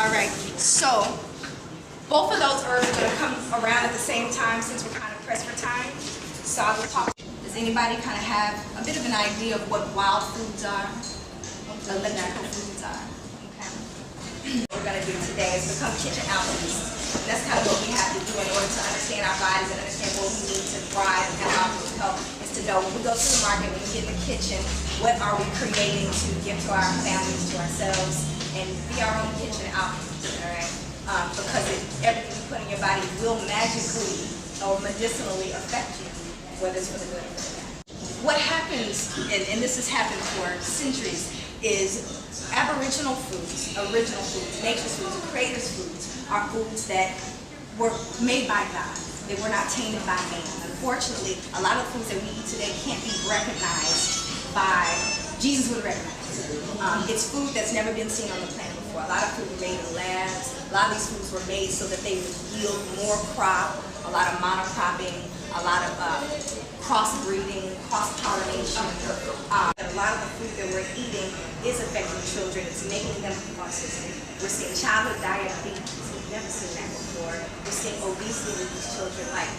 Alright, so both of those herbs are going to come around at the same time since we're kind of pressed for time. So I will talk. Does anybody kind of have a bit of an idea of what wild foods are? Electrical foods are. Okay. What we're going to do today is become kitchen alchemists. That's kind of what we have to do in order to understand our bodies and understand what we need to thrive and have optimal health, is to know when we go to the market, when we get in the kitchen, what are we creating to give to our families, to ourselves, and be our own kitchen alchemists, all right? Because everything you put in your body will magically or medicinally affect you, whether it's for the good or for the bad. What happens, and this has happened for centuries, is aboriginal foods, original foods, nature's foods, creators' foods, are foods that were made by God. They were not tainted by man. Unfortunately, a lot of foods that we eat today can't be recognized by, Jesus would recognize. It's food that's never been seen on the planet before. A lot of food were made in labs. A lot of these foods were made so that they would yield more crop, a lot of monocropping, a lot of crossbreeding, cross-pollination. A lot of the food that we're eating is affecting children. It's making them autistic. We're seeing childhood diabetes. We've never seen that before. We're seeing obesity with these children. Like,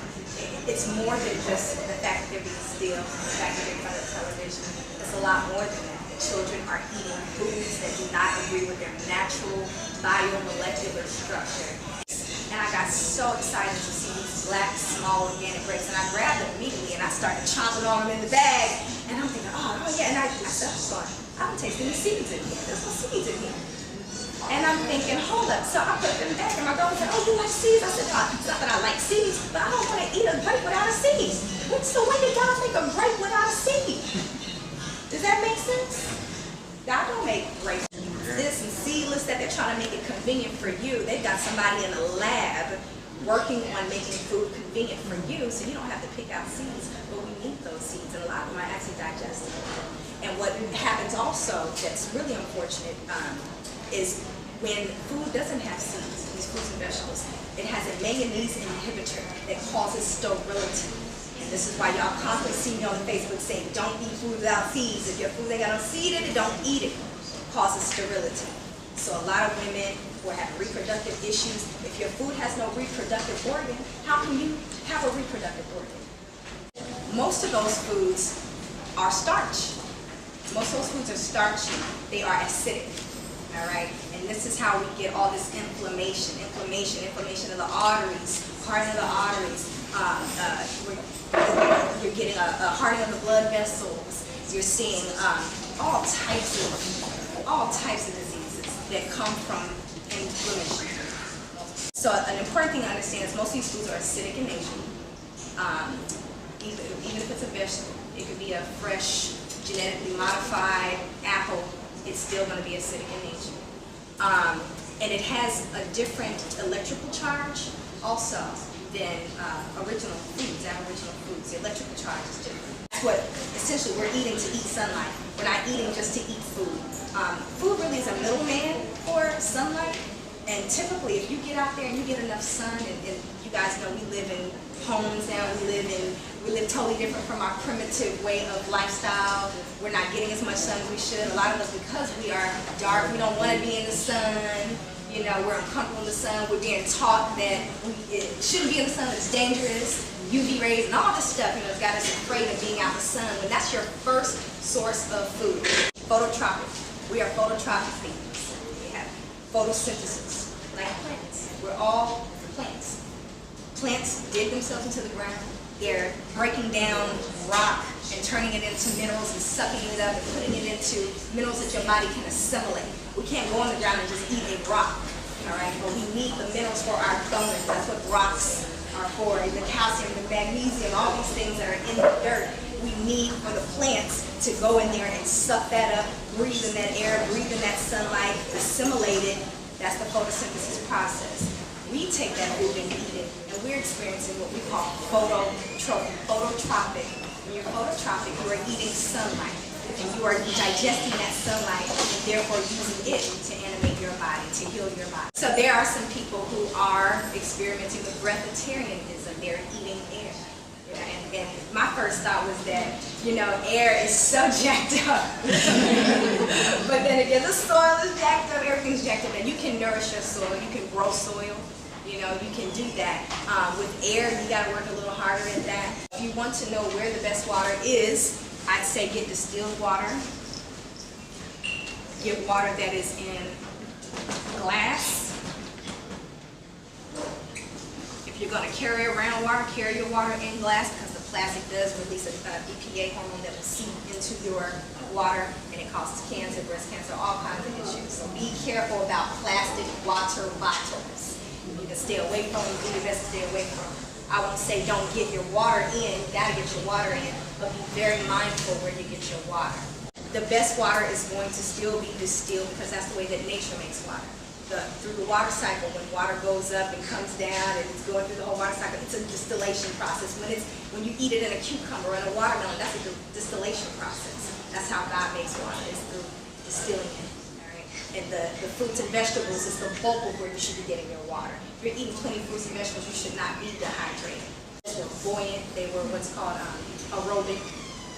it's more than just the fact that they're being still, the fact that they're in front of television. It's a lot more than that. Children are eating foods that do not agree with their natural biomolecular structure. And I got so excited to see these black, small organic grapes, and I grabbed them immediately and I started chomping on them in the bag. And I'm thinking, oh yeah, and I said, I don't taste any seeds in here. There's no seeds in here. And I'm thinking, hold up. So I put them back, and my girl said, oh, you like seeds? I said, no, it's not that I like seeds, but I don't want to eat a grape without a seed. So when did God make a grape without a seed? Does that make sense? God don't make grapes this and seedless that they're trying to make it convenient for you. They've got somebody in a lab working on making food convenient for you, so you don't have to pick out seeds, but we need those seeds, and a lot of them are actually digestible. And what happens also that's really unfortunate is when food doesn't have seeds, these fruits and vegetables, it has a manganese inhibitor that causes sterility. And this is why y'all constantly see me on Facebook saying, don't eat food without seeds. If your food ain't got no seed in it, don't eat it. It causes sterility. So a lot of women who have reproductive issues, if your food has no reproductive organ, how can you have a reproductive organ? Most of those foods are starch. Most of those foods are starchy. They are acidic. All right, and this is how we get all this inflammation of the arteries, hardening of the arteries. You're getting a hardening of the blood vessels. You're seeing all types of diseases that come from inflammation. So an important thing to understand is most of these foods are acidic in nature. Even if it's a vegetable, it could be a fresh, genetically modified apple. It's still going to be acidic in nature. And it has a different electrical charge also than original foods, aboriginal foods. The electrical charge is different. That's what essentially we're eating to eat sunlight. We're not eating just to eat food. Food really is a middleman for sunlight. And typically if you get out there and you get enough sun, and you guys know we live in homes now, we live totally different from our primitive way of lifestyle. We're not getting as much sun as we should. A lot of us, because we are dark, we don't want to be in the sun. You know, we're uncomfortable in the sun. We're being taught that it shouldn't be in the sun, it's dangerous. UV rays and all this stuff, you know, has got us afraid of being out in the sun when that's your first source of food. Phototropic. We are phototropic beings. We have photosynthesis, like plants. We're all plants. Plants dig themselves into the ground. They're breaking down rock and turning it into minerals and sucking it up and putting it into minerals that your body can assimilate. We can't go on the ground and just eat a rock, all right? But we need the minerals for our bones. That's what rocks are for. The calcium, the magnesium, all these things that are in the dirt. We need for the plants to go in there and suck that up, breathe in that air, breathe in that sunlight, assimilate it. That's the photosynthesis process. We take that food and eat it, and we're experiencing what we call phototropic. When you're phototropic, you are eating sunlight, and you are digesting that sunlight, and therefore using it to animate your body, to heal your body. So there are some people who are experimenting with breatharianism. They're eating air. And my first thought was that, you know, air is so jacked up. But then Yeah, the soil is jacked up, everything's jacked up, and you can nourish your soil, you can grow soil, you know, you can do that. With air, you gotta work a little harder at that. If you want to know where the best water is, I'd say get distilled water. Get water that is in glass. If you're gonna carry around water, carry your water in glass, because the plastic does release an EPA hormone that will seep into your water, and it causes cancer, breast cancer, all kinds of issues. So be careful about plastic water bottles. You can stay away from them, do your best to stay away from them. I won't say don't get your water in, you gotta get your water in, but be very mindful where you get your water. The best water is going to still be distilled, because that's the way that nature makes water. Through the water cycle, when water goes up and comes down and it's going through the whole water cycle, it's a distillation process. When you eat it in a cucumber or in a watermelon, that's a distillation process. That's how God makes water, is through distilling it. All right? And the fruits and vegetables is the bulk of where you should be getting your water. If you're eating plenty of fruits and vegetables, you should not be dehydrated. They were buoyant, they were what's called aerobic,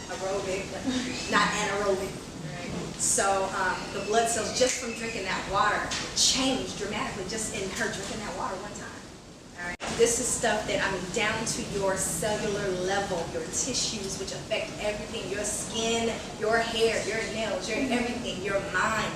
but not anaerobic. Right? So the blood cells, just from drinking that water, changed dramatically just in her drinking that water one time. All right? This is stuff that, I mean, down to your cellular level, your tissues, which affect everything, your skin, your hair, your nails, your everything, your mind.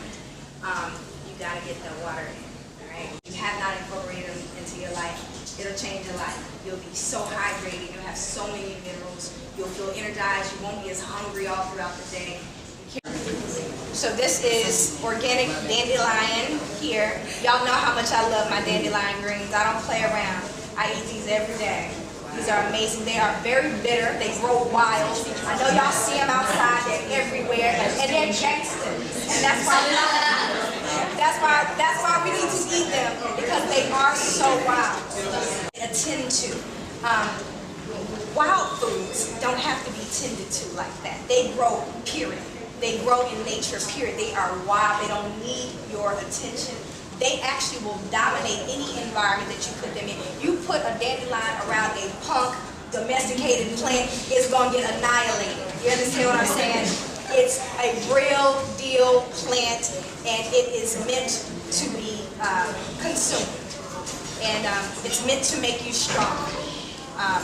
You gotta get the water in. All right? You have not incorporated them into your life. It'll change your life. You'll be so hydrated. You'll have so many minerals. You'll feel energized. You won't be as hungry all throughout the day. So this is organic dandelion here. Y'all know how much I love my dandelion greens. I don't play around. I eat these every day. These are amazing. They are very bitter. They grow wild. I know y'all see them outside. They're everywhere. And they're gangsters. And that's why we need to eat them, because they are so wild. Attend to. Wild foods don't have to be tended to like that. They grow, period. They grow in nature, period. They are wild. They don't need your attention. They actually will dominate any environment that you put them in. You put a dandelion around a punk, domesticated plant, it's going to get annihilated. You understand what I'm saying? It's a real deal plant, and it is meant to be consumed. And it's meant to make you strong.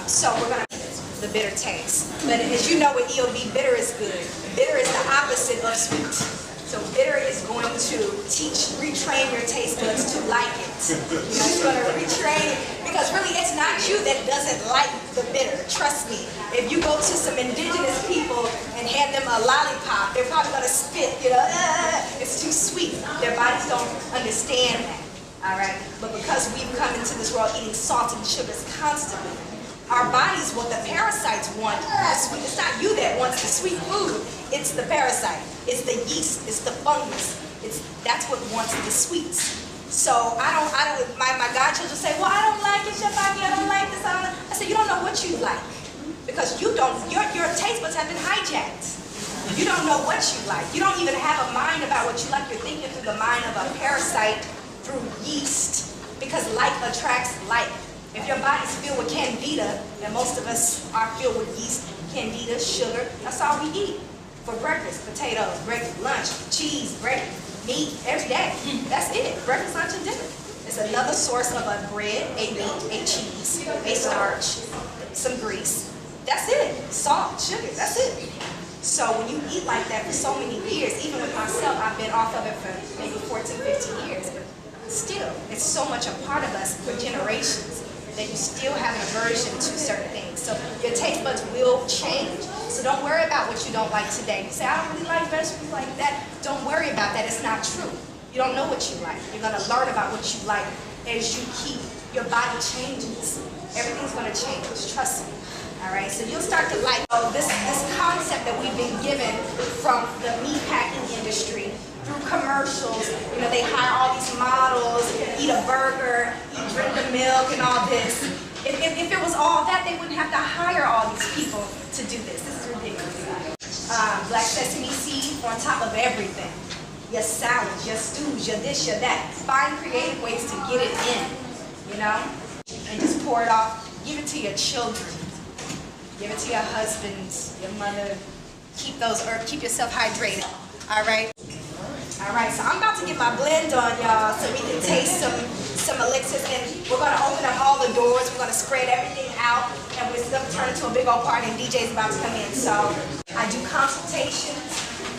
So we're going to the bitter taste. But as you know with EOB, bitter is good. Bitter is the opposite of sweet. So bitter is going to retrain your taste buds to like it. It's going to retrain it, because really it's not you that doesn't like the bitter. Trust me. If you go to some indigenous people and hand them a lollipop, they're probably going to spit, you know, it's too sweet. Their bodies don't understand that. All right? But because we've come into this world eating salt and sugars constantly, our bodies, what the parasites want, it's not you that wants the sweet food, it's the parasite, it's the yeast, it's the fungus, that's what wants the sweets. So my godchildren say, well, I don't like it, Chef Ivy, I don't like this, I say, you don't know what you like, because your taste buds have been hijacked. You don't know what you like. You don't even have a mind about what you like. You're thinking through the mind of a parasite through yeast, because like attracts like. If your body's filled with candida, and most of us are filled with yeast, candida, sugar, that's all we eat. For breakfast, potatoes, breakfast, lunch, cheese, bread, meat, every day. That's it, breakfast, lunch, and dinner. It's another source of a bread, a meat, a cheese, a starch, some grease. That's it, salt, sugar, that's it. So when you eat like that for so many years, even with myself, I've been off of it for maybe 14, 15 years, but still, it's so much a part of us for generations, that you still have an aversion to certain things. So your taste buds will change. So don't worry about what you don't like today. You say, I don't really like vegetables like that. Don't worry about that. It's not true. You don't know what you like. You're going to learn about what you like as you keep, your body changes. Everything's going to change. Trust me. All right? So you'll start to like this concept that we've been given from the meat packing industry, through commercials. You know, they hire all these models, eat a burger, drink the milk and all this. If it was all that, they wouldn't have to hire all these people to do this. This is ridiculous. Black sesame seed on top of everything. Your salads, your stews, your this, your that. Find creative ways to get it in, you know? And just pour it off. Give it to your children. Give it to your husbands, your mother. Keep yourself hydrated. All right? All right, so I'm about to get my blend on, y'all, so we can taste some elixirs, and we're gonna open up all the doors. We're gonna spread everything out, and we're gonna turn into a big old party, and DJ's about to come in. So I do consultations.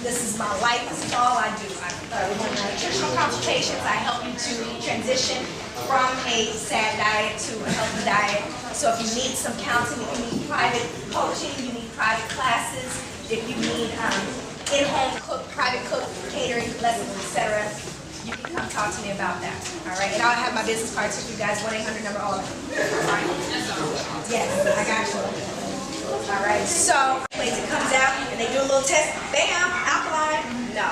This is my life. This is all I do. Nutritional consultations. I help you to transition from a sad diet to a healthy diet. So if you need some counseling, if you need private coaching, you need private classes, if you need in-home cook, private cook, catering lessons, etc., you can come talk to me about that. All right, and I'll have my business cards for you guys. 1-800 number, all of them. All right. Yes, I got you. All right. So, it comes out and they do a little test. Bam, alkaline. No,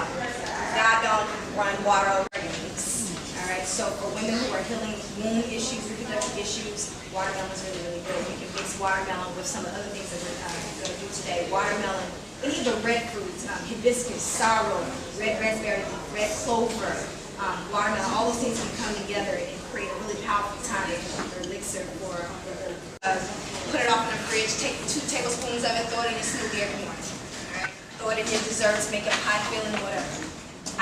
God don't run water over eggs. All right. So for women who are healing wound issues, reproductive issues, watermelon is really, really good. You can mix watermelon with some of the other things that we're going to do today. Watermelon. Any of the red fruits, hibiscus, sorrel, red raspberry, red clover, watermelon, all those things can come together and create a really powerful tonic or elixir for put it off in the fridge, take 2 tablespoons of it, throw it in your smoothie every morning. All right? Throw it in your desserts, make it pie filling, whatever.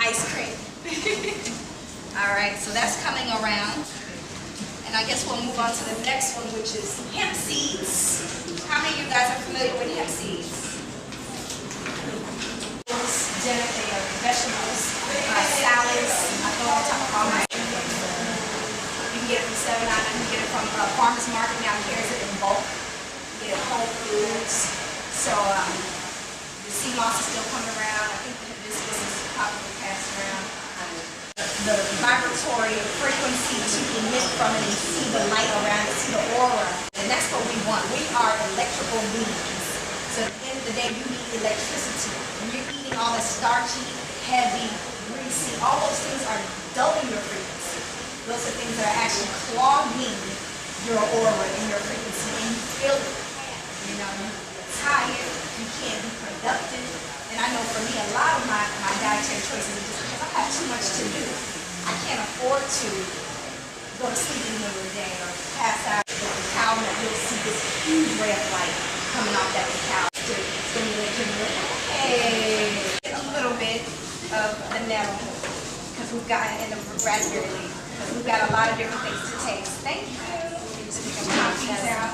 Ice cream. All right, so that's coming around. And I guess we'll move on to the next one, which is hemp seeds. How many of you guys are familiar with hemp seeds? Vegetables, salads, I throw on top of all my. You can get it from 7-Eleven, you can get it from Farmer's Market now, carries it in bulk. You get it at Whole Foods. So the sea moss is still coming around. I think the hibiscus is probably passed around. The vibratory frequency to emit from it and see the light around it, see the aura. And that's what we want. We are electrical beings. So at the end of the day, you need electricity. When you're eating all the starchy, heavy, greasy, all those things are dulling your frequency. Those are things that are actually clogging your aura and your frequency, and you feel it. You know, you're tired, you can't be productive. And I know for me, a lot of my dietary choices are just because I have too much to do. I can't afford to go to sleep in the middle of the day or pass out with the cow that you'll see this huge ray of light coming off that cow to stimulate your mood. Hey, a little bit of the nettle because we've got in the raspberry leaf because we've got a lot of different things to taste. Thank you. So we can pop these out.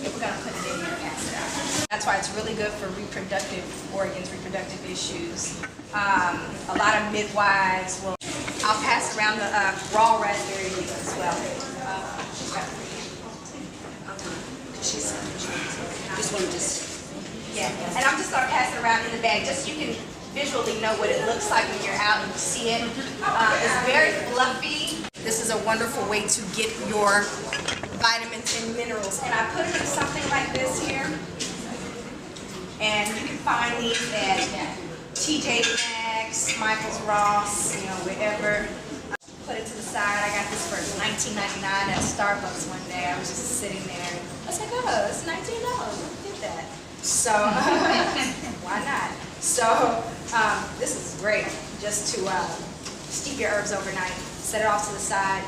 We're gonna put it in here and pass it out. That's why it's really good for reproductive organs, reproductive issues. A lot of midwives will. I'll pass around the raw raspberry leaf as well. This one just... Yeah, and I'm just going to pass it around in the bag just so you can visually know what it looks like when you're out and you see it. It's very fluffy. This is a wonderful way to get your vitamins and minerals. And I put it in something like this here. And you can find these at TJ Maxx, Michael's Ross, you know, wherever. Put it to the side. I got this for $19.99 at Starbucks one day. I was just sitting there. I was like, oh, it's $19. Look at that. So, why not? So, this is great just to steep your herbs overnight, set it off to the side.